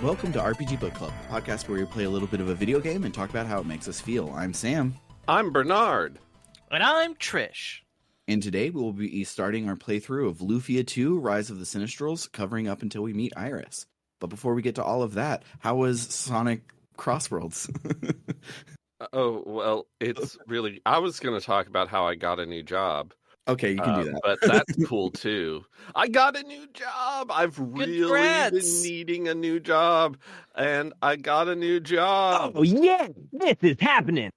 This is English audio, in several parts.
Welcome to RPG Book Club, the podcast where we play a little bit of a video game and talk about how it makes us feel. I'm Sam. I'm Bernard. And I'm Trish. And today we will be starting our playthrough of Lufia II, Rise of the Sinistrals, covering up until we meet Iris. But before we get to all of that, how was Sonic Crossworlds? Oh, well, it's really... I was going to talk about how I got a new job. Okay, you can do that. But that's cool, too. I got a new job! I've really been needing a new job, and I got a new job! Oh, yeah! This is happening!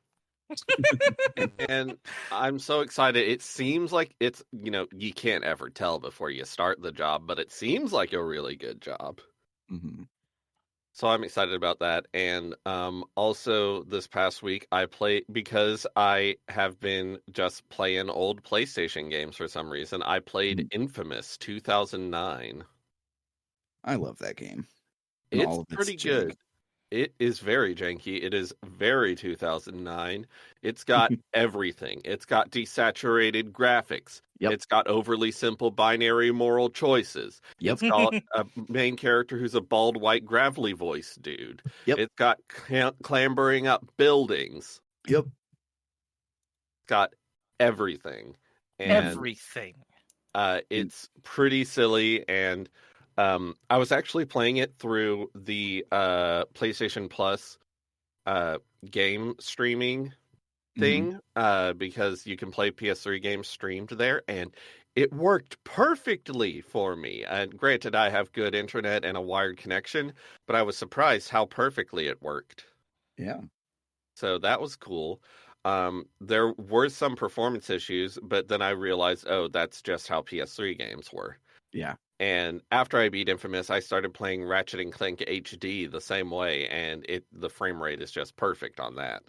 And I'm so excited. It seems like it's, you can't ever tell before you start the job, but it seems like a really good job. Mm-hmm. So I'm excited about that. And also this past week I played, because I have been just playing old PlayStation games for some reason, I played Infamous 2009. I love that game. It's pretty good. It is very janky. It is very 2009. It's got everything. It's got desaturated graphics. Yep. It's got overly simple binary moral choices. Yep. It's got a main character who's a bald, white, gravelly voice dude. Yep. It's got clambering up buildings. Yep. It's got everything. And, everything. It's pretty silly, and I was actually playing it through the PlayStation Plus game streaming thing, because you can play PS3 games streamed there, and it worked perfectly for me. And granted, I have good internet and a wired connection, but I was surprised how perfectly it worked. Yeah. So that was cool. There were some performance issues, but then I realized, oh, that's just how PS3 games were. Yeah. And after I beat Infamous, I started playing Ratchet and Clank HD the same way, and the frame rate is just perfect on that.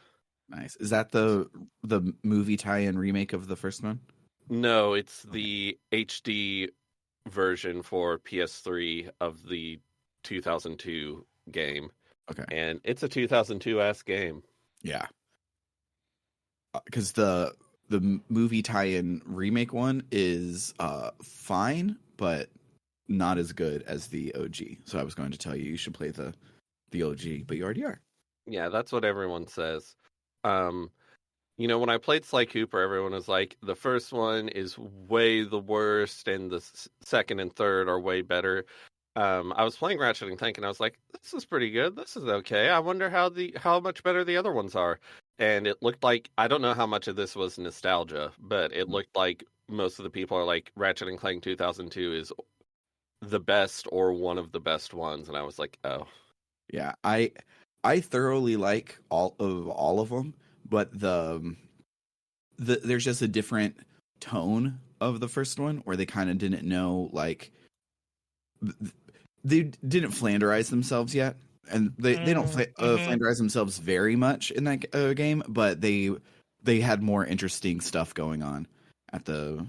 Nice. Is that the movie tie-in remake of the first one? No, it's the HD version for PS3 of the 2002 game. Okay. And it's a 2002-esque game. Yeah. Because the movie tie-in remake one is fine, but not as good as the OG. So I was going to tell you should play the OG, but you already are. Yeah, that's what everyone says. When I played Sly Cooper, everyone was like, the first one is way the worst, and the second and third are way better. I was playing Ratchet and Clank, and I was like, this is pretty good. This is okay. I wonder how much better the other ones are. And it looked like, I don't know how much of this was nostalgia, but it looked like most of the people are like, Ratchet and Clank 2002 is the best or one of the best ones. And I was like, oh. Yeah, I thoroughly like all of them, but there's just a different tone of the first one where they kind of didn't know, like, they didn't Flanderize themselves yet. And they don't Flanderize themselves very much in that game, but they had more interesting stuff going on at the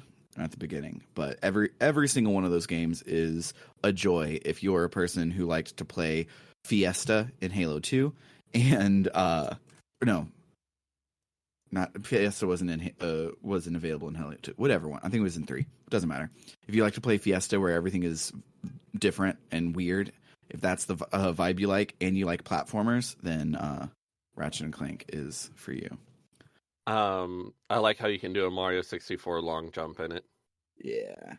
beginning. But every single one of those games is a joy if you're a person who liked to play Fiesta in Halo 2, and no, not Fiesta wasn't available in Halo 2. Whatever one, I think it was in 3. It doesn't matter. If you like to play Fiesta where everything is different and weird, if that's the vibe you like, and you like platformers, then Ratchet and Clank is for you. I like how you can do a Mario 64 long jump in it. Yeah.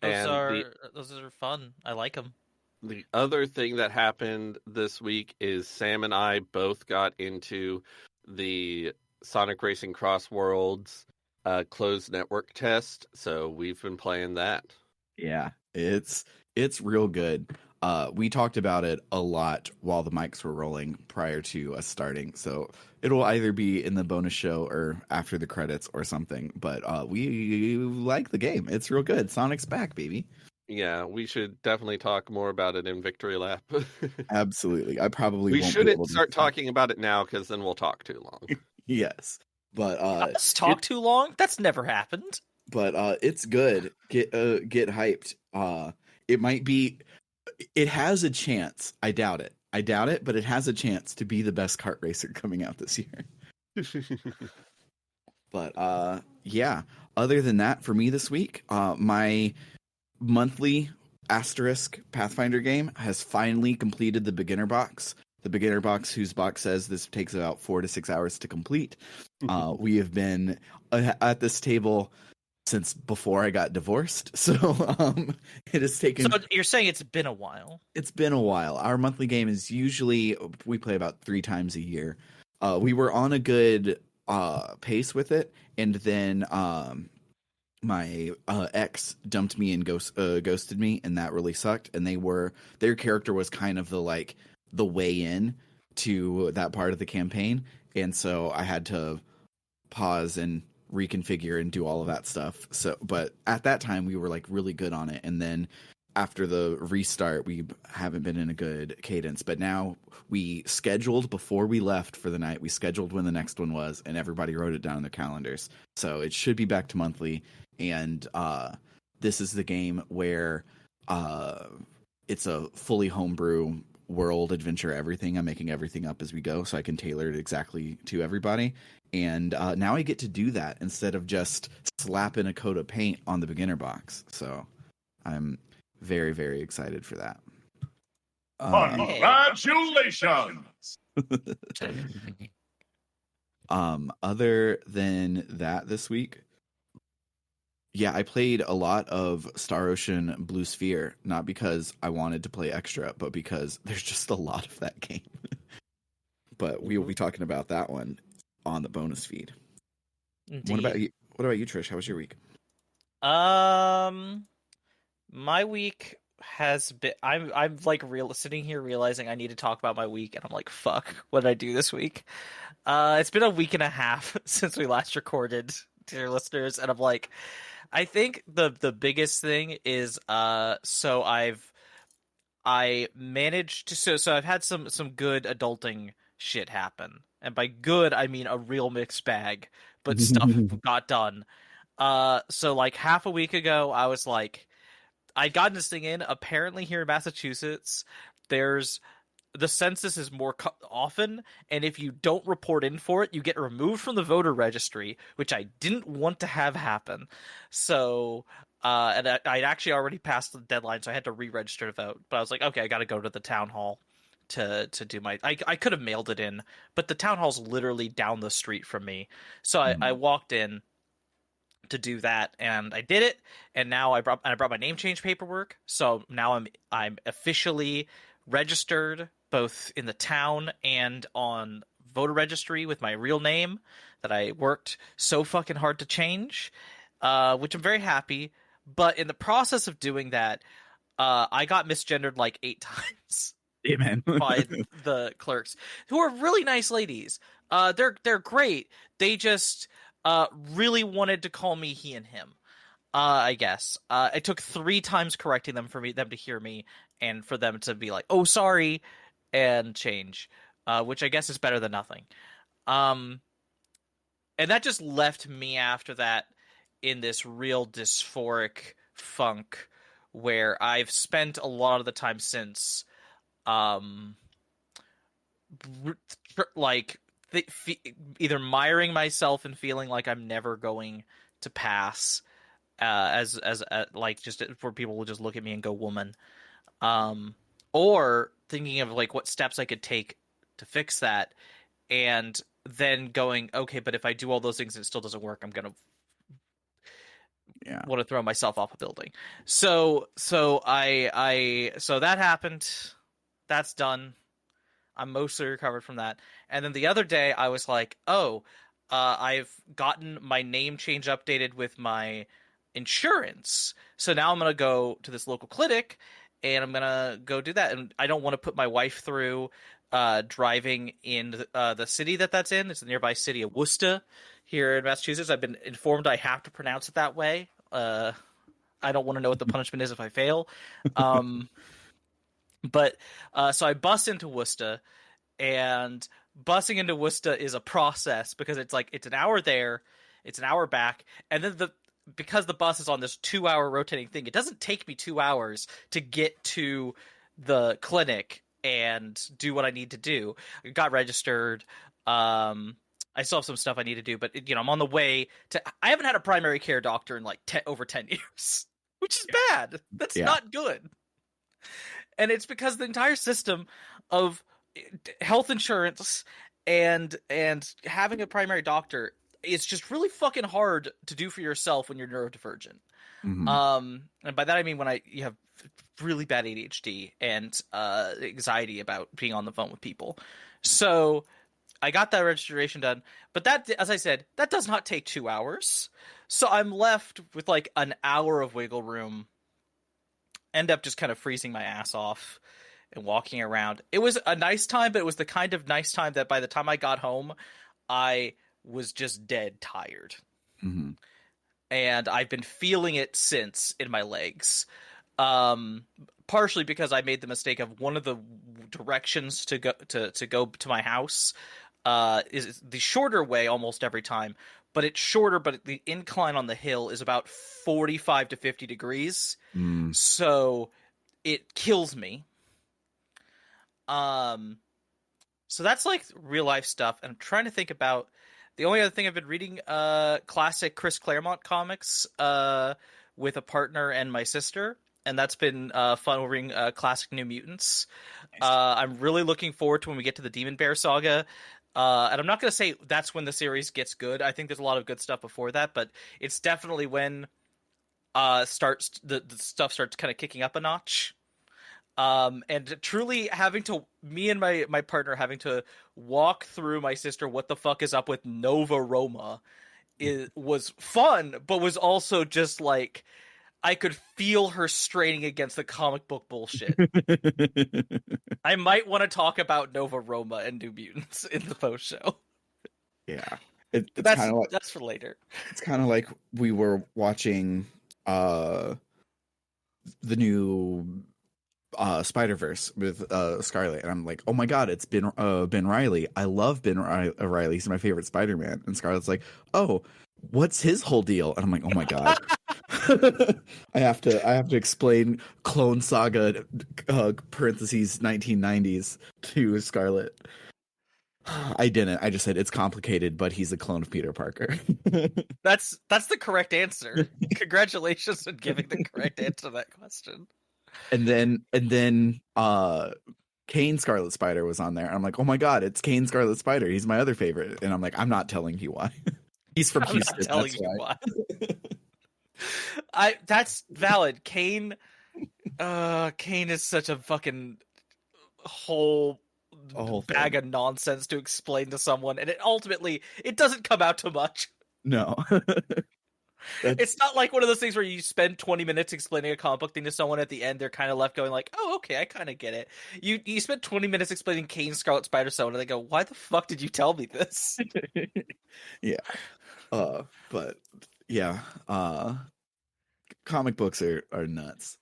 Those are fun. I like them. The other thing that happened this week is Sam and I both got into the Sonic Racing Cross Worlds closed network test, so we've been playing that. Yeah, it's real good. We talked about it a lot while the mics were rolling prior to us starting, so it'll either be in the bonus show or after the credits or something, but we like the game. It's real good. Sonic's back, baby. Yeah, we should definitely talk more about it in Victory Lap. Absolutely. I probably we won't shouldn't start talking about it now, because then we'll talk too long. Yes, but let's talk too long? That's never happened. But it's good. Get hyped. It might be... It has a chance. I doubt it, but it has a chance to be the best kart racer coming out this year. But yeah, other than that, for me this week, my monthly Asterisk Pathfinder game has finally completed the beginner box. The beginner box, whose box says this takes about 4 to 6 hours to complete. We have been at this table since before I got divorced, so it has taken. So you're saying it's been a while? It's been a while. Our monthly game is usually we play about 3 times a year. We were on a good pace with it, and then my ex dumped me and ghosted me, and that really sucked. And their character was kind of the way in to that part of the campaign, and so I had to pause and reconfigure and do all of that stuff. So, but at that time we were like really good on it, and then after the restart we haven't been in a good cadence. But now we scheduled before we left for the night. We scheduled when the next one was, and everybody wrote it down in their calendars. So it should be back to monthly. And this is the game where it's a fully homebrew world, adventure, everything. I'm making everything up as we go, so I can tailor it exactly to everybody. And now I get to do that instead of just slapping a coat of paint on the beginner box. So I'm very, very excited for that. Congratulations! Other than that this week, yeah, I played a lot of Star Ocean Blue Sphere, not because I wanted to play extra, but because there's just a lot of that game. But we will be talking about that one on the bonus feed. Indeed. What about you, Trish? How was your week? My week has been. I'm like sitting here realizing I need to talk about my week, and I'm like, fuck, what did I do this week? It's been a week and a half since we last recorded, dear listeners, and I'm like, I think the biggest thing is so I managed to so I've had some good adulting shit happen, and by good I mean a real mixed bag, but stuff got done. So like half a week ago I was like, I'd gotten this thing in. Apparently here in Massachusetts the census is more often, and if you don't report in for it, you get removed from the voter registry, which I didn't want to have happen. So, and I'd actually already passed the deadline, so I had to re-register to vote. But I was like, okay, I got to go to the town hall to do my. I could have mailed it in, but the town hall's literally down the street from me. So I walked in to do that, and I did it. And now I brought my name change paperwork. So now I'm officially registered both in the town and on voter registry with my real name that I worked so fucking hard to change, which I'm very happy. But in the process of doing that, I got misgendered like 8 times. Amen. By the clerks, who are really nice ladies. They're great. They just really wanted to call me he and him. I guess. It took 3 times correcting them for them to hear me, and for them to be like, "Oh, sorry," and change, which I guess is better than nothing. And that just left me after that in this real dysphoric funk where I've spent a lot of the time since, either miring myself and feeling like I'm never going to pass, as like just where people will just look at me and go woman, or thinking of like what steps I could take to fix that, and then going, okay, but if I do all those things and it still doesn't work, I'm gonna want to throw myself off a building. So that happened. That's done. I'm mostly recovered from that. And then the other day I was like, I've gotten my name change updated with my insurance. So now I'm going to go to this local clinic and I'm going to go do that. And I don't want to put my wife through driving in the city that's in. It's the nearby city of Worcester here in Massachusetts. I've been informed I have to pronounce it that way. I don't want to know what the punishment is if I fail. But so I bus into Worcester, and busing into Worcester is a process because it's an hour there, it's an hour back, and then because the bus is on this 2-hour rotating thing, it doesn't take me 2 hours to get to the clinic and do what I need to do. I got registered. I still have some stuff I need to do, but I'm on the way to. I haven't had a primary care doctor in like over 10 years, which is bad. That's not good. And it's because the entire system of health insurance and having a primary doctor is just really fucking hard to do for yourself when you're neurodivergent. And by that I mean when you have really bad ADHD and anxiety about being on the phone with people. So I got that registration done, but that, as I said, that does not take 2 hours. So I'm left with like an hour of wiggle room. End up just kind of freezing my ass off and walking around. It was a nice time, but it was the kind of nice time that by the time I got home, I was just dead tired. Mm-hmm. And I've been feeling it since in my legs. Partially because I made the mistake of one of the directions to go to my house is the shorter way almost every time, but it's shorter, but the incline on the hill is about 45 to 50 degrees. So it kills me. So that's like real life stuff. And I'm trying to think about the only other thing I've been reading, classic Chris Claremont comics, with a partner and my sister. And that's been fun. We're reading classic New Mutants. I'm really looking forward to when we get to the Demon Bear saga. And I'm not going to say that's when the series gets good. I think there's a lot of good stuff before that, but it's definitely when the stuff starts kind of kicking up a notch. And truly me and my partner having to walk through my sister what the fuck is up with Nova Roma was fun, but was also just like I could feel her straining against the comic book bullshit. I might want to talk about Nova Roma and New Mutants in the post show. Yeah. That's for later. It's kind of like we were watching the new Spider-Verse with Scarlet, and I'm like, oh my god, it's Ben Reilly. I love Ben Reilly. He's my favorite Spider-Man. And Scarlet's like, oh, what's his whole deal? And I'm like, oh my god. I have to explain Clone Saga parentheses 1990s to Scarlet. I didn't. I just said it's complicated, but he's a clone of Peter Parker. That's the correct answer. Congratulations on giving the correct answer to that question. And then Kane Scarlet Spider was on there. I'm like, oh my god, it's Kane Scarlet Spider. He's my other favorite. And I'm like, I'm not telling you why. He's from Houston. I'm not telling you why. That's valid. Kane is such a fucking whole bag of nonsense to explain to someone, and it doesn't come out to much. No. It's not like one of those things where you spend 20 minutes explaining a comic book thing to someone, at the end they're kind of left going like, oh, okay, I kind of get it. You spend 20 minutes explaining Kane Scarlet Spider to someone, and they go, why the fuck did you tell me this? Yeah. But yeah, comic books are nuts.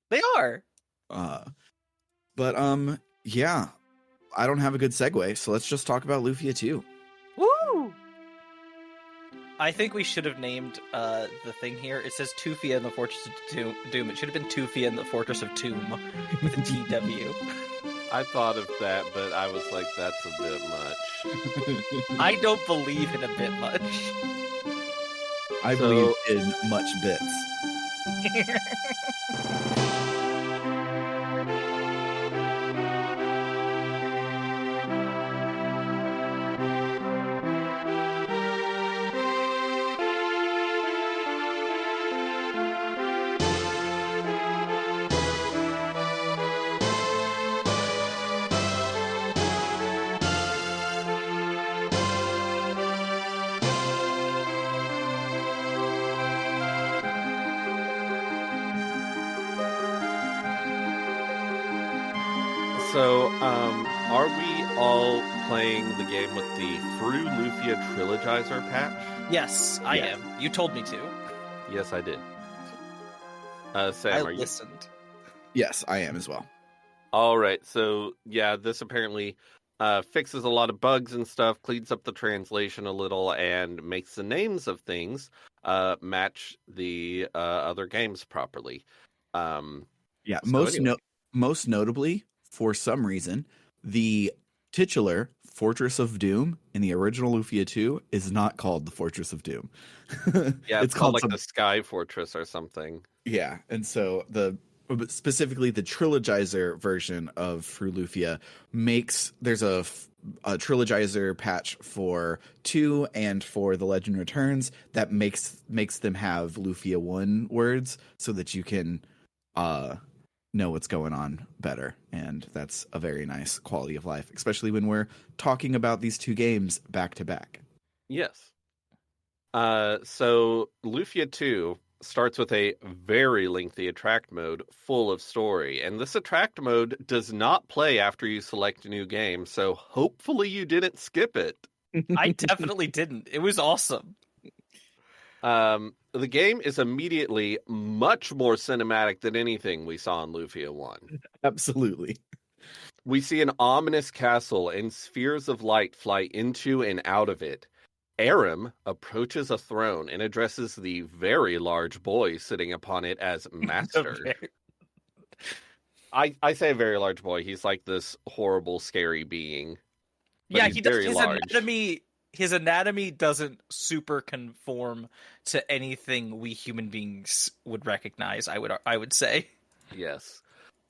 They are. But yeah, I don't have a good segue, so let's just talk about Lufia 2. Woo! I think we should have named the thing here. It says Tufia and the Fortress of Doom. It should have been Tufia and the Fortress of Tomb with a TW. I thought of that, but I was like, that's a bit much. I don't believe in a bit much. I believe in much bits. So, are we all playing the game with the Fru Lufia Trilogizer patch? Yes, I am. You told me to. Yes, I did. Sam, I are you? listened. Yes, I am as well. All right. So, yeah, this apparently fixes a lot of bugs and stuff, cleans up the translation a little, and makes the names of things match the other games properly. Yeah, So most notably, for some reason, the titular Fortress of Doom in the original Lufia 2 is not called the Fortress of Doom. Yeah, it's called like the Sky Fortress or something. Yeah, and so the but specifically the trilogizer version of Fru Lufia there's a trilogizer patch for 2 and for The Legend Returns that makes them have Lufia 1 words so that you can know what's going on better, and that's a very nice quality of life, especially when we're talking about these 2 games back to back. Yes. So Lufia 2 starts with a very lengthy attract mode full of story, and this attract mode does not play after you select a new game, so hopefully you didn't skip it. I definitely didn't. It was awesome. The game is immediately much more cinematic than anything we saw in Lufia 1. Absolutely. We see an ominous castle and spheres of light fly into and out of it. Aram approaches a throne and addresses the very large boy sitting upon it as master. I say a very large boy. He's like this horrible, scary being. Yeah, he's he does. very large. His anatomy doesn't super conform to anything we human beings would recognize. I would say. Yes.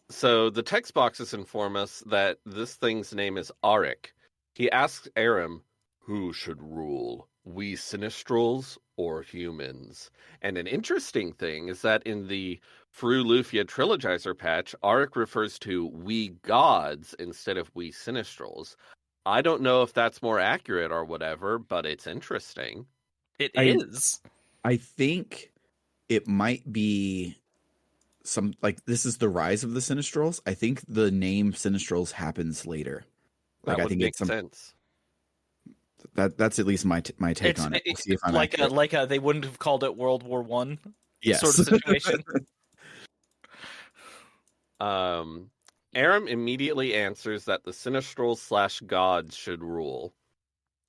So the text boxes inform us that this thing's name is Auric. He asks Aram, who should rule, we Sinistrals or humans? And an interesting thing is that in the Fru Lufia Trilogizer patch, Auric refers to we gods instead of we Sinistrals. I don't know if that's more accurate or whatever, but it's interesting. It is. I think it might be this is the rise of the Sinistrals. I think the name Sinistrals happens later. That would I think make sense. That's at least my take on it. We'll see if I'm accurate. they wouldn't have called it World War One. Yes. Sort of situation. Aram immediately answers that the Sinistrals / gods should rule.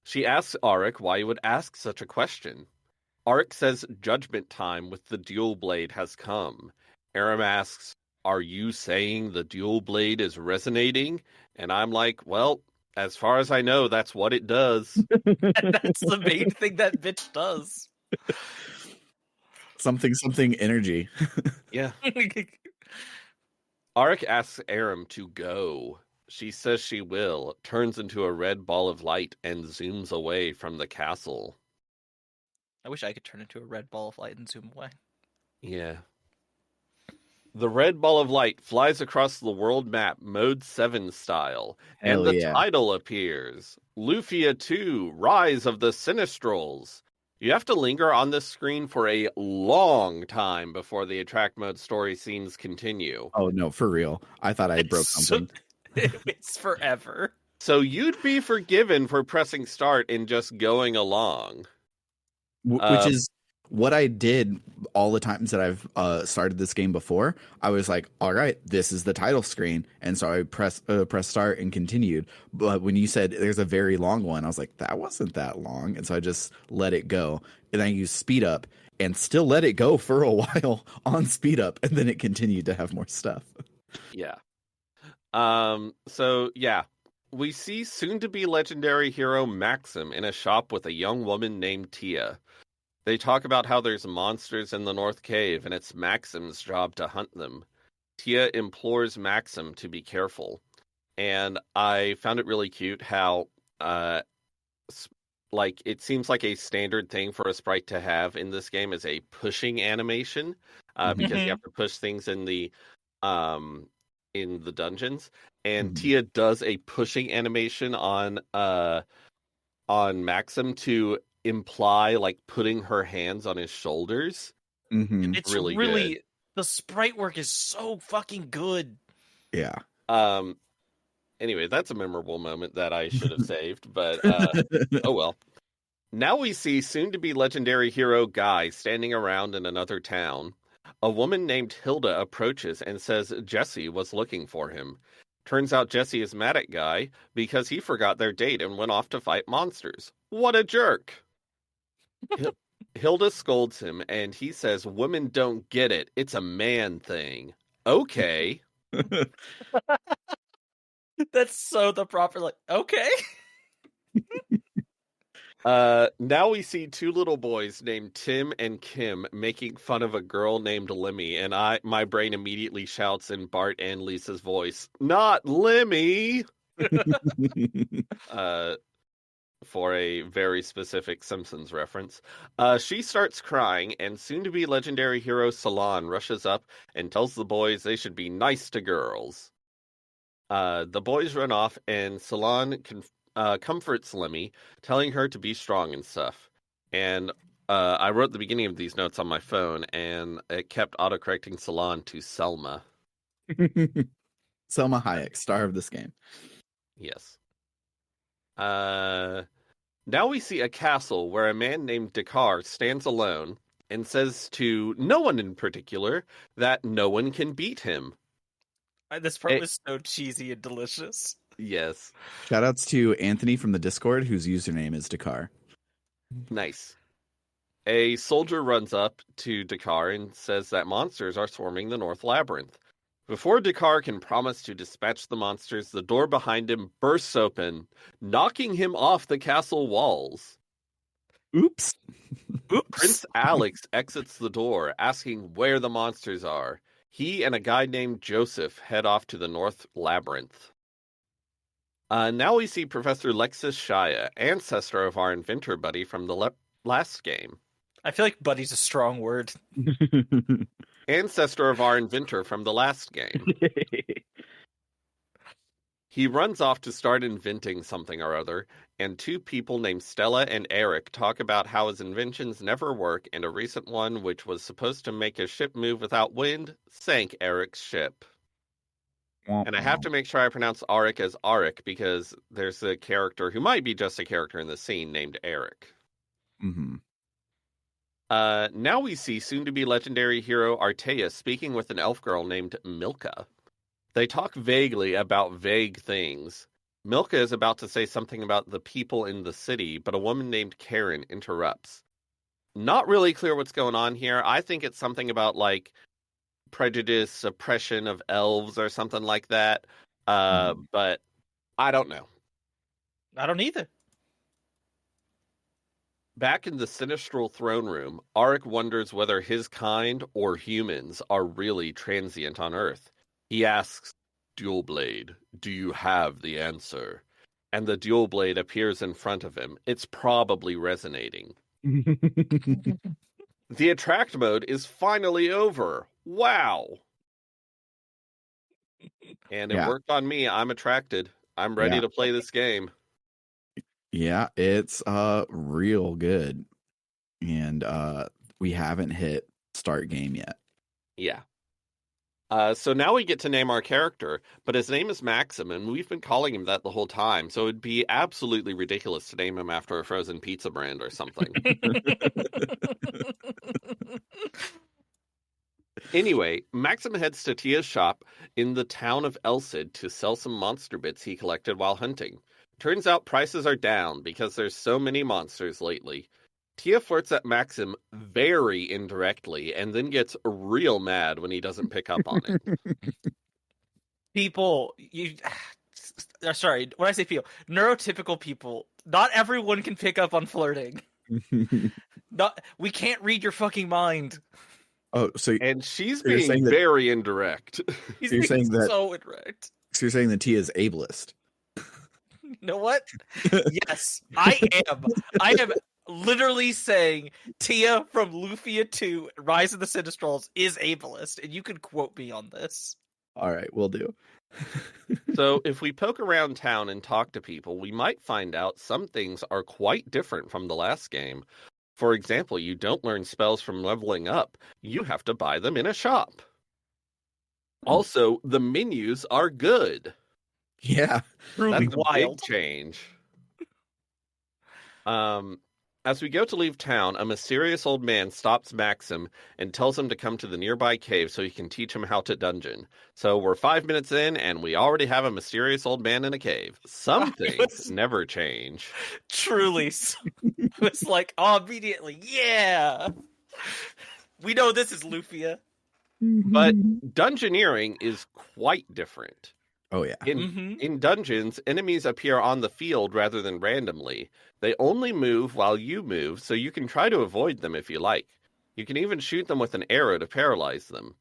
She asks Auric why he would ask such a question. Auric says judgment time with the dual blade has come. Aram asks, are you saying the dual blade is resonating? And I'm like, well, as far as I know, that's what it does. And that's the main thing that bitch does. Something energy. Yeah. Auric asks Aram to go. She says she will, turns into a red ball of light, and zooms away from the castle. I wish I could turn into a red ball of light and zoom away. Yeah. The red ball of light flies across the world map, Mode 7 style, and the title appears. Lufia II, Rise of the Sinistrals. You have to linger on this screen for a long time before the attract mode story scenes continue. Oh, no, for real. I thought I broke something. It's forever. So you'd be forgiven for pressing start and just going along. Which is what I did all the times that I've started this game before. I was like, all right, this is the title screen. And so I pressed start and continued. But when you said there's a very long one, I was like, that wasn't that long. And so I just let it go. And I used speed up and still let it go for a while on speed up. And then it continued to have more stuff. Yeah. So, yeah. We see soon-to-be legendary hero Maxim in a shop with a young woman named Tia. They talk about how there's monsters in the North Cave, and it's Maxim's job to hunt them. Tia implores Maxim to be careful. And I found it really cute how, it seems like a standard thing for a sprite to have in this game is a pushing animation, because you have to push things in the dungeons. And Tia does a pushing animation on Maxim to imply putting her hands on his shoulders. It's really good. The sprite work is so fucking good. Yeah. Anyway, that's a memorable moment that I should have saved, but oh well. Now we see soon-to-be legendary hero Guy standing around in another town. A woman named Hilda approaches and says Jesse was looking for him. Turns out Jesse is mad at Guy because he forgot their date and went off to fight monsters. What a jerk! Hilda scolds him, and he says, women don't get it. It's a man thing. Okay. That's so the proper, okay. Now we see two little boys named Tim and Kim making fun of a girl named Lemmy, and my brain immediately shouts in Bart and Lisa's voice, "Not Lemmy!" For a very specific Simpsons reference. She starts crying, and soon-to-be legendary hero Salon rushes up and tells the boys they should be nice to girls. The boys run off, and Salon comforts Lemmy, telling her to be strong and stuff. And I wrote the beginning of these notes on my phone, and it kept autocorrecting Salon to Selma. Selma Hayek, star of this game. Yes. Now we see a castle where a man named Dakar stands alone and says to no one in particular that no one can beat him. This part was so cheesy and delicious. Yes. Shoutouts to Anthony from the Discord, whose username is Dakar. Nice. A soldier runs up to Dakar and says that monsters are swarming the North Labyrinth. Before Dakar can promise to dispatch the monsters, the door behind him bursts open, knocking him off the castle walls. Oops. Prince Alex exits the door, asking where the monsters are. He and a guy named Joseph head off to the North Labyrinth. Now we see Professor Lexus Shaya, ancestor of our inventor buddy from the last game. I feel like buddy's a strong word. Ancestor of our inventor from the last game. He runs off to start inventing something or other, and two people named Stella and Eric talk about how his inventions never work, and a recent one, which was supposed to make his ship move without wind, sank Eric's ship. And I have to make sure I pronounce Arik as Arik, because there's a character who might be just a character in the scene named Eric. Mm-hmm. Now we see soon-to-be legendary hero Artea speaking with an elf girl named Milka. They talk vaguely about vague things. Milka is about to say something about the people in the city, but a woman named Karen interrupts. Not really clear what's going on here. I think it's something about, like, prejudice, oppression of elves or something like that. But I don't know. I don't either. Back in the Sinistral throne room, Arik wonders whether his kind, or humans, are really transient on Earth. He asks, Dual Blade, do you have the answer? And the Dual Blade appears in front of him. It's probably resonating. The attract mode is finally over. Wow! And it worked on me. I'm attracted. I'm ready to play this game. Yeah, it's real good. And we haven't hit start game yet. Yeah. So now we get to name our character, but his name is Maxim, and we've been calling him that the whole time, so it'd be absolutely ridiculous to name him after a frozen pizza brand or something. Anyway, Maxim heads to Tia's shop in the town of Elcid to sell some monster bits he collected while hunting. Turns out prices are down because there's so many monsters lately. Tia flirts at Maxim very indirectly and then gets real mad when he doesn't pick up on it. People, sorry, when I say people, neurotypical people, not everyone can pick up on flirting. We can't read your fucking mind. Oh, and she's being very indirect. He's being saying that, so indirect. So you're saying that Tia's ableist. You know what? Yes, I am. I am literally saying Tia from Lufia II, Rise of the Sinistrals, is ableist, and you can quote me on this. All right, we'll do. So if we poke around town and talk to people, we might find out some things are quite different from the last game. For example, you don't learn spells from leveling up. You have to buy them in a shop. Also, the menus are good. Yeah. That's a big change. As we go to leave town, a mysterious old man stops Maxim and tells him to come to the nearby cave so he can teach him how to dungeon. So we're 5 minutes in, and we already have a mysterious old man in a cave. Some things never change. Truly. It's like, immediately, yeah! We know this is Lufia. But dungeoneering is quite different. Oh yeah. In dungeons, enemies appear on the field rather than randomly. They only move while you move, so you can try to avoid them if you like. You can even shoot them with an arrow to paralyze them.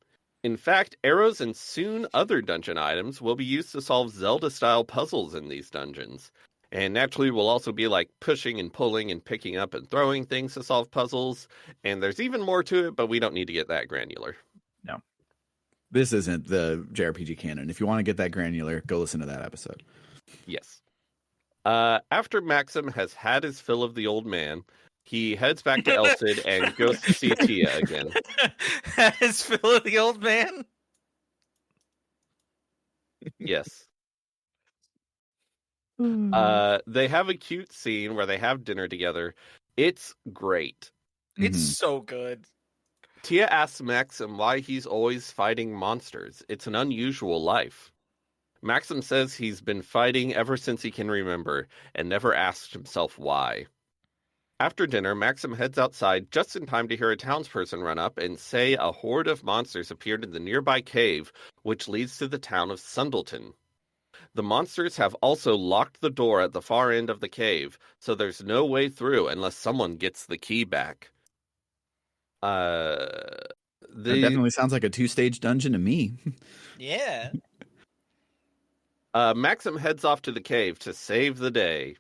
In fact, arrows and soon other dungeon items will be used to solve Zelda-style puzzles in these dungeons. And naturally, we'll also be like pushing and pulling and picking up and throwing things to solve puzzles. And there's even more to it, but we don't need to get that granular. No. This isn't the JRPG canon. If you want to get that granular, go listen to that episode. Yes. After Maxim has had his fill of the old man, he heads back to El Cid and goes to see Tia again. His fill of the old man? Yes. They have a cute scene where they have dinner together. It's great. It's so good. Tia asks Maxim why he's always fighting monsters. It's an unusual life. Maxim says he's been fighting ever since he can remember and never asked himself why. After dinner, Maxim heads outside just in time to hear a townsperson run up and say a horde of monsters appeared in the nearby cave, which leads to the town of Sundleton. The monsters have also locked the door at the far end of the cave, so there's no way through unless someone gets the key back. That definitely sounds like a 2-stage dungeon to me. Yeah. Maxim heads off to the cave to save the day.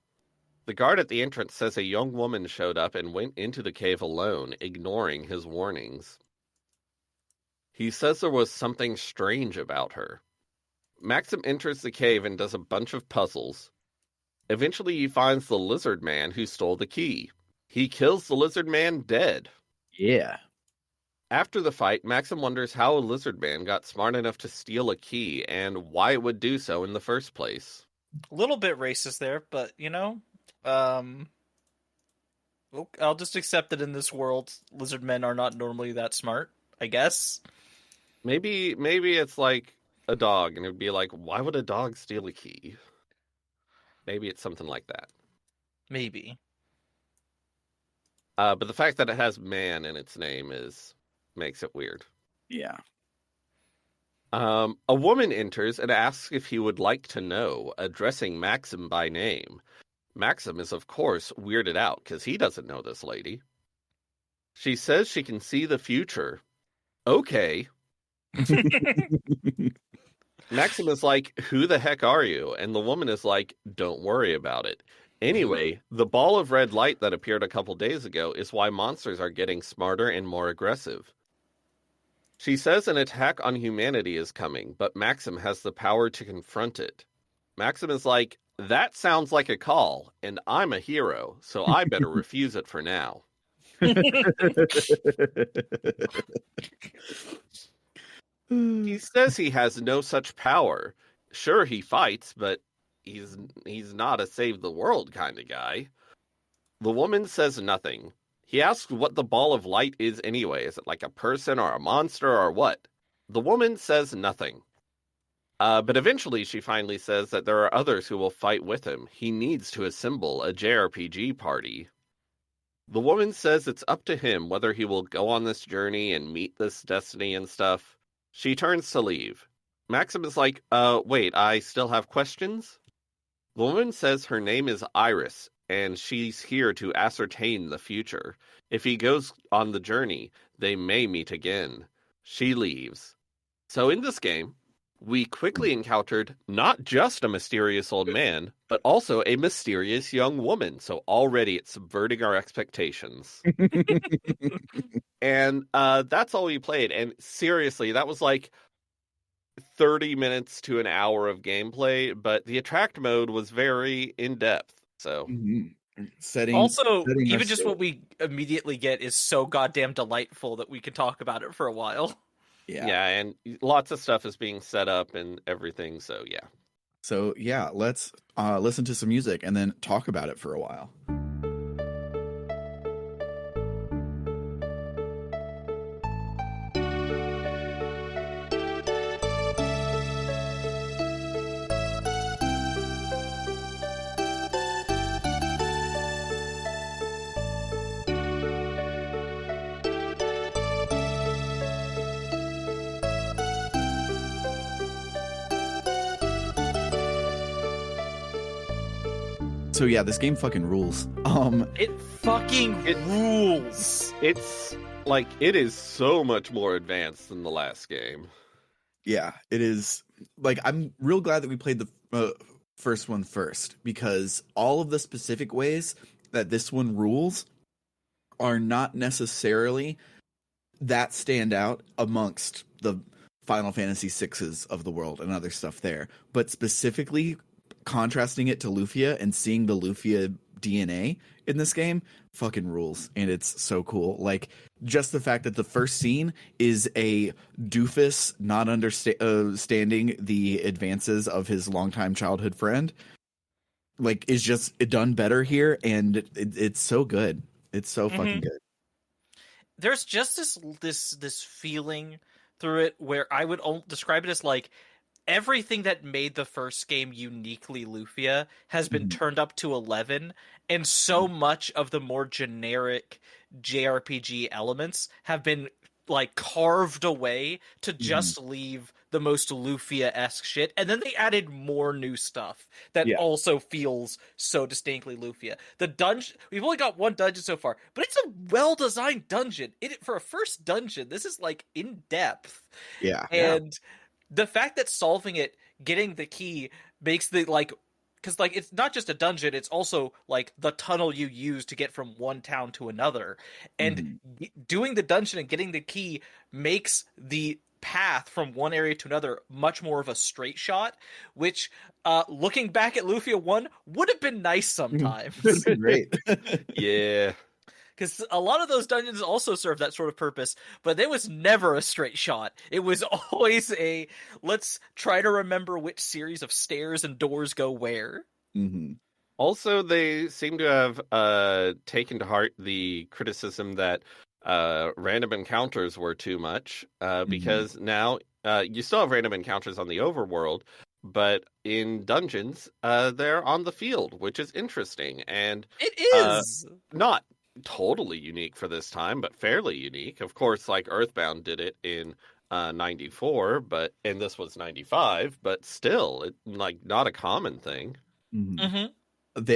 The guard at the entrance says a young woman showed up and went into the cave alone, ignoring his warnings. He says there was something strange about her. Maxim enters the cave and does a bunch of puzzles. Eventually he finds the lizard man who stole the key. He kills the lizard man dead. Yeah. After the fight, Maxim wonders how a lizard man got smart enough to steal a key and why it would do so in the first place. A little bit racist there, but I'll just accept that in this world, lizard men are not normally that smart, I guess. Maybe it's like a dog, and it'd be like, why would a dog steal a key? Maybe it's something like that. Maybe. But the fact that it has man in its name makes it weird. Yeah. A woman enters and asks if he would like to know, addressing Maxim by name. Maxim is, of course, weirded out because he doesn't know this lady. She says she can see the future. Okay. Maxim is like, who the heck are you? And the woman is like, don't worry about it. Anyway, the ball of red light that appeared a couple days ago is why monsters are getting smarter and more aggressive. She says an attack on humanity is coming, but Maxim has the power to confront it. Maxim is like, that sounds like a call, and I'm a hero, so I better refuse it for now. He says he has no such power. Sure, he fights, but he's not a save the world kind of guy. The woman says nothing. He asks what the ball of light is anyway. Is it like a person or a monster or what? The woman says nothing. But eventually she finally says that there are others who will fight with him. He needs to assemble a JRPG party. The woman says it's up to him whether he will go on this journey and meet this destiny and stuff. She turns to leave. Maxim is like, wait, I still have questions? The woman says her name is Iris, and she's here to ascertain the future. If he goes on the journey, they may meet again. She leaves. So in this game, we quickly encountered not just a mysterious old man, but also a mysterious young woman. So already it's subverting our expectations. And that's all we played. And seriously, that was like 30 minutes to an hour of gameplay, but the attract mode was very in-depth. So setting even just what we immediately get is so goddamn delightful that we can talk about it for a while. Yeah, and lots of stuff is being set up and everything, so yeah. So yeah, let's listen to some music and then talk about it for a while. So yeah, this game fucking rules. It fucking rules. It's like it is so much more advanced than the last game. Yeah, it is. Like, I'm real glad that we played the first one first, because all of the specific ways that this one rules are not necessarily that stand out amongst the Final Fantasy VIs of the world and other stuff there, but specifically contrasting it to Lufia and seeing the Lufia DNA in this game fucking rules, and it's so cool. Like, just the fact that the first scene is a doofus not understanding the advances of his longtime childhood friend, like, is just done better here, and it's so good. It's so fucking good. There's just this feeling through it where I would describe it as like everything that made the first game uniquely Lufia has been turned up to 11, and so much of the more generic JRPG elements have been like carved away to just leave the most Lufia-esque shit, and then they added more new stuff that also feels so distinctly Lufia. The dungeon, we've only got one dungeon so far, but it's a well-designed dungeon. For a first dungeon, this is like in depth. And the fact that solving it, getting the key, makes the like, because like it's not just a dungeon, it's also like the tunnel you use to get from one town to another, and doing the dungeon and getting the key makes the path from one area to another much more of a straight shot, which looking back at Lufia 1 would have been nice sometimes. Great. Yeah. Because a lot of those dungeons also serve that sort of purpose, but there was never a straight shot. It was always a, let's try to remember which series of stairs and doors go where. Also, they seem to have taken to heart the criticism that random encounters were too much, because now you still have random encounters on the overworld, but in dungeons, they're on the field, which is interesting. And it is not totally unique for this time, but fairly unique. Of course, like Earthbound did it in 94, and this was 95, but still, it like not a common thing.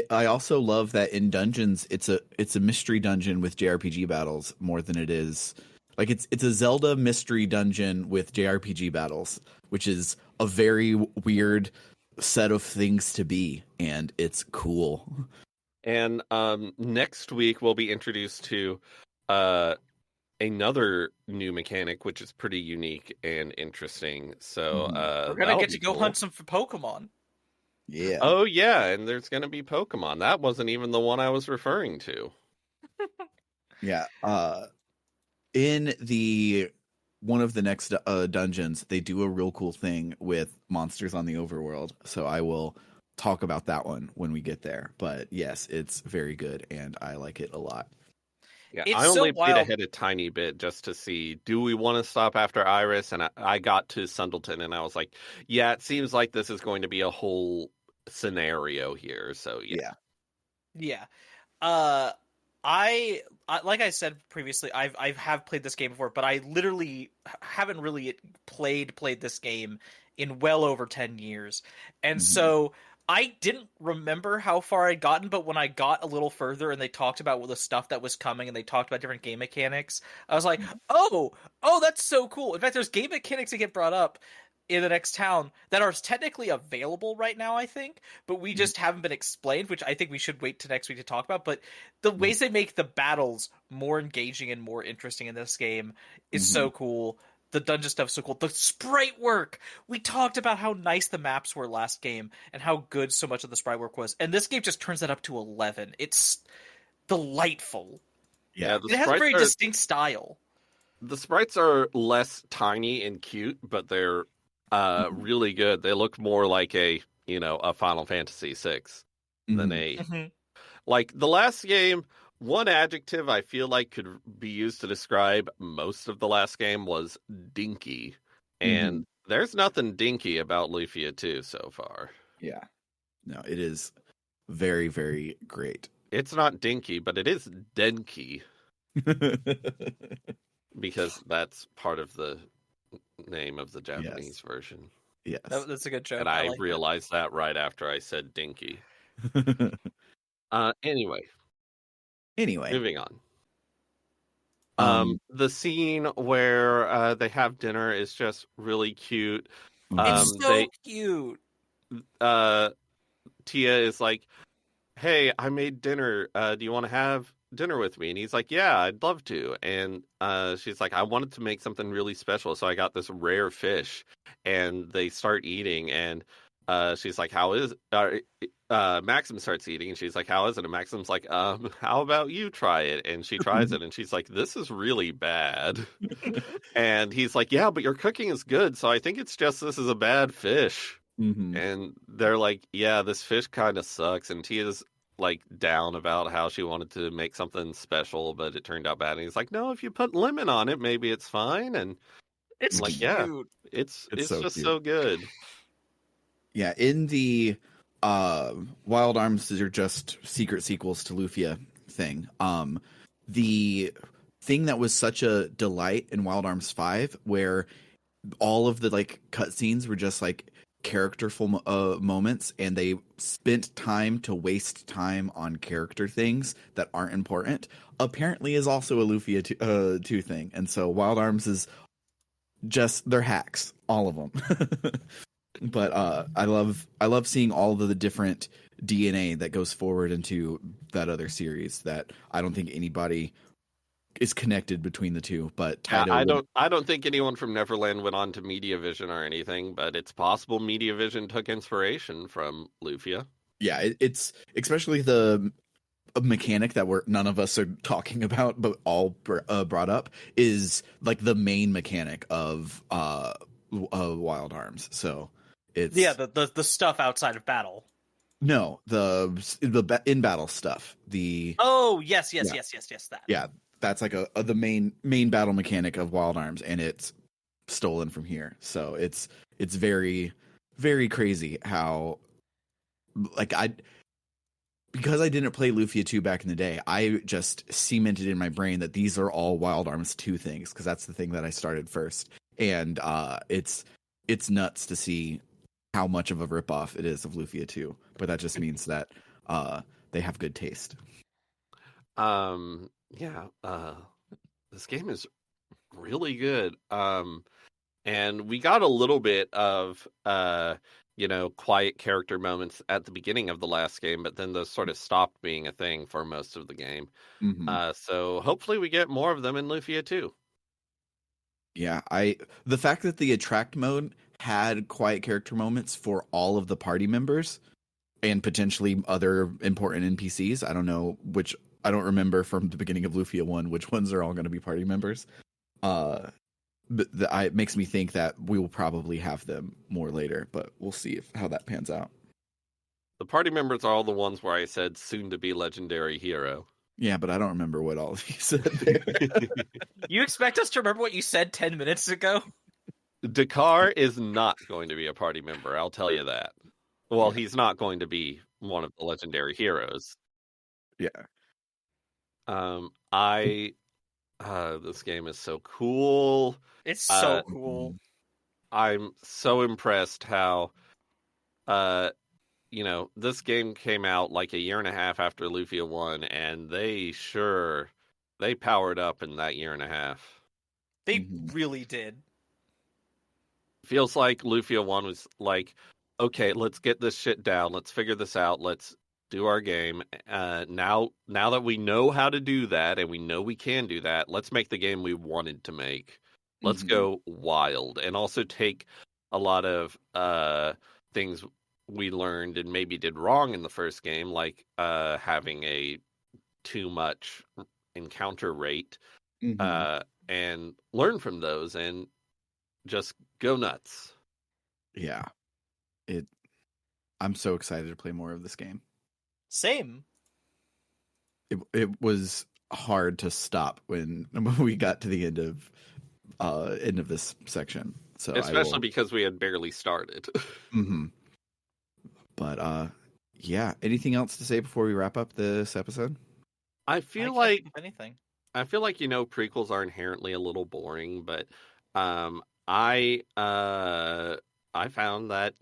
I also love that in dungeons, it's a mystery dungeon with JRPG battles more than it is like it's a Zelda mystery dungeon with JRPG battles, which is a very weird set of things to be, and it's cool. And next week we'll be introduced to another new mechanic, which is pretty unique and interesting. So we're gonna get to go hunt some for Pokemon. Yeah. Oh yeah, and there's gonna be Pokemon. That wasn't even the one I was referring to. Yeah. In the one of the next dungeons, they do a real cool thing with monsters on the overworld. So I will talk about that one when we get there. But yes, it's very good, and I like it a lot. Yeah, It's I only so played wild. ahead a tiny bit just to see, do we want to stop after Iris? And I got to Sundleton, and I was like, yeah, it seems like this is going to be a whole scenario here. So Yeah. I like I said previously, I have played this game before, but I literally haven't really played this game in well over 10 years. And so I didn't remember how far I'd gotten, but when I got a little further and they talked about the stuff that was coming and they talked about different game mechanics, I was like, oh, that's so cool. In fact, there's game mechanics that get brought up in the next town that are technically available right now, I think, but we just haven't been explained, which I think we should wait to next week to talk about. But the ways they make the battles more engaging and more interesting in this game is so cool. The dungeon stuff is so cool. The sprite work! We talked about how nice the maps were last game and how good so much of the sprite work was. And this game just turns that up to 11. It's delightful. Yeah, It has a very distinct style. The sprites are less tiny and cute, but they're really good. They look more like a Final Fantasy VI than like the last game. One adjective I feel like could be used to describe most of the last game was dinky. And there's nothing dinky about Lufia 2 so far. Yeah. No, it is very, very great. It's not dinky, but it is denki. Because that's part of the name of the Japanese version. Yes. That's a good joke. And I realized that right after I said dinky. Anyway, Anyway, moving on. um, The scene where they have dinner is just really cute. It's so They cute. uh Tia is like, "Hey, I made dinner. Do you want to have dinner with me?" And he's like, "Yeah, I'd love to." And she's like, "I wanted to make something really special, so I got this rare fish." And they start eating, and she's like, "How is?" Maxim starts eating, and she's like, "How is it?" And Maxim's like, "How about you try it?" And she tries it, and she's like, "This is really bad." And he's like, "Yeah, but your cooking is good, so I think it's just this is a bad fish." mhm. And they're like, "Yeah, this fish kind of sucks." And Tia's like down about how she wanted to make something special, but it turned out bad. And he's like, "No, if you put lemon on it, maybe it's fine." And I'm It's like, "Yeah, cute. It's it's so just cute. so good." Yeah, in the Wild Arms are just secret sequels to Lufia thing. The thing that was such a delight in Wild Arms 5, where all of the like cutscenes were just like characterful moments, and they spent time to waste time on character things that aren't important, apparently is also a Lufia 2 thing. And so Wild Arms is just, they're hacks, all of them. But I love seeing all of the different DNA that goes forward into that other series that I don't think anybody is connected between the two, but Yeah, Taito. I don't think anyone from Neverland went on to Mediavision or anything, but it's possible Mediavision took inspiration from Lufia. Yeah, it's especially the mechanic that we're none of us are talking about, but all brought up, is like the main mechanic of Wild Arms. So it's The stuff outside of battle. no, the in battle stuff. The Oh, yes, Yeah. that. Yeah, that's like the main battle mechanic of Wild Arms, and it's stolen from here. So it's very very crazy how, like, because I didn't play Lufia 2 back in the day, I just cemented in my brain that these are all Wild Arms 2 things, because that's the thing that I started first. And it's nuts to see how much of a ripoff it is of Lufia 2. But that just means that they have good taste. Yeah, this game is really good. And we got a little bit of quiet character moments at the beginning of the last game, but then those sort of stopped being a thing for most of the game. Mm-hmm. So hopefully we get more of them in Lufia too. Yeah, the fact that the attract mode had quiet character moments for all of the party members and potentially other important NPCs. I don't know which. I don't remember from the beginning of Lufia 1 which ones are all going to be party members. But it makes me think that we will probably have them more later, but we'll see how that pans out. The party members are all the ones where I said soon to be legendary hero. Yeah, but I don't remember what all of you said there. You expect us to remember what you said 10 minutes ago? Dakar is not going to be a party member, I'll tell you that. Well, Yeah. he's not going to be one of the legendary heroes. Yeah. This game is so cool. It's so cool. I'm so impressed how this game came out like a year and a half after Lufia 1, and they powered up in that year and a half. They really did. Feels like Lufia 1 was like, okay, let's get this shit down. Let's figure this out. Let's do our game. Now that we know how to do that and we know we can do that, let's make the game we wanted to make. Let's go wild and also take a lot of things we learned and maybe did wrong in the first game, like having a too much encounter rate, and learn from those and just go nuts. Yeah. I'm so excited to play more of this game. Same. It was hard to stop when we got to the end of this section. So especially because we had barely started. But yeah, anything else to say before we wrap up this episode? I feel can't like think of anything. Prequels are inherently a little boring, but I found that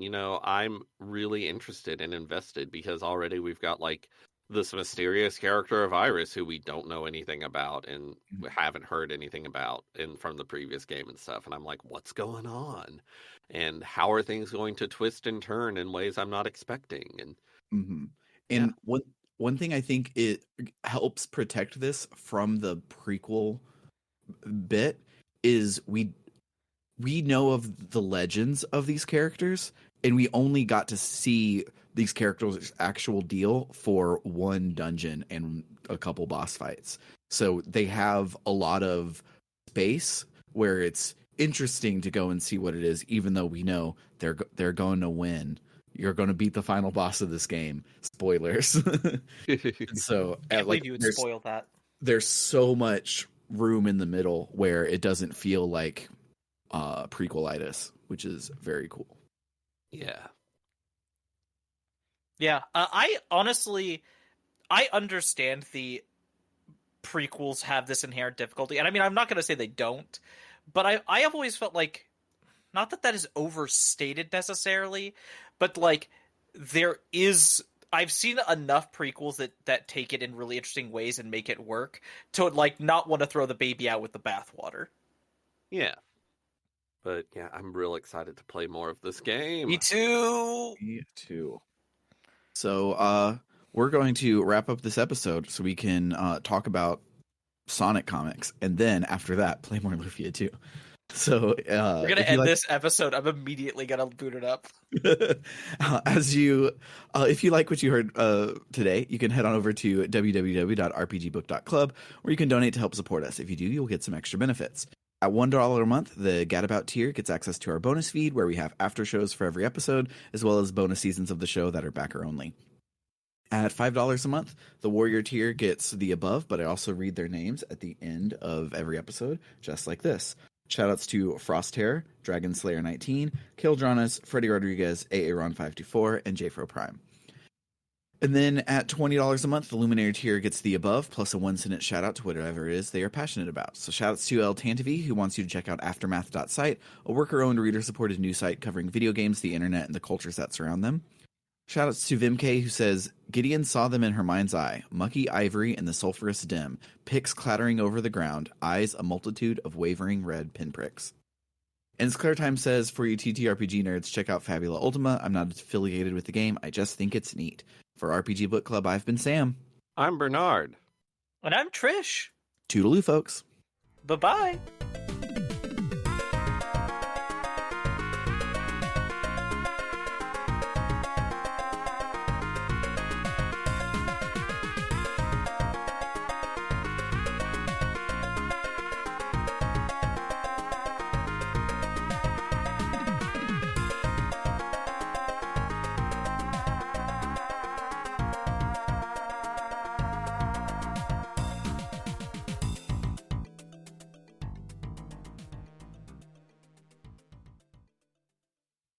I'm really interested and invested because already we've got like this mysterious character of Iris who we don't know anything about and we haven't heard anything about from the previous game and stuff. And I'm like, what's going on? And how are things going to twist and turn in ways I'm not expecting? And and one thing I think it helps protect this from the prequel bit is we know of the legends of these characters, and we only got to see these characters' actual deal for one dungeon and a couple boss fights. So they have a lot of space where it's interesting to go and see what it is, even though we know they're going to win. You're going to beat the final boss of this game. Spoilers. So I can't believe you would spoil that. There's so much room in the middle where it doesn't feel like prequelitis, which is very cool. Yeah, I honestly, I understand the prequels have this inherent difficulty, and I mean, I'm not going to say they don't, but I have always felt like, not that is overstated necessarily, but like I've seen enough prequels that take it in really interesting ways and make it work to like not want to throw the baby out with the bathwater. Yeah. But yeah, I'm real excited to play more of this game. Me too. So we're going to wrap up this episode so we can talk about Sonic comics, and then after that, play more Lufia 2. So we're gonna end this episode. I'm immediately gonna boot it up. If you like what you heard today, you can head on over to www.rpgbook.club, where you can donate to help support us. If you do, you'll get some extra benefits. At $1 a month, the Gadabout tier gets access to our bonus feed, where we have after shows for every episode, as well as bonus seasons of the show that are backer only. At $5 a month, the Warrior tier gets the above, but I also read their names at the end of every episode, just like this. Shoutouts to Frosthair, Dragon Slayer 19, Kildranas, Freddy Rodriguez, Aaron524, and Jfro Prime. And then at $20 a month, the Luminary tier gets the above, plus a one-sentence shout-out to whatever it is they are passionate about. So shout-outs to El Tantavi, who wants you to check out Aftermath.site, a worker-owned, reader-supported news site covering video games, the internet, and the cultures that surround them. Shoutouts to Vimk, who says, Gideon saw them in her mind's eye, mucky ivory in the sulphurous dim, picks clattering over the ground, eyes a multitude of wavering red pinpricks. And Sclare Time says, for you TTRPG nerds, check out Fabula Ultima. I'm not affiliated with the game, I just think it's neat. For RPG Book Club, I've been Sam. I'm Bernard. And I'm Trish. Toodaloo, folks. Bye-bye.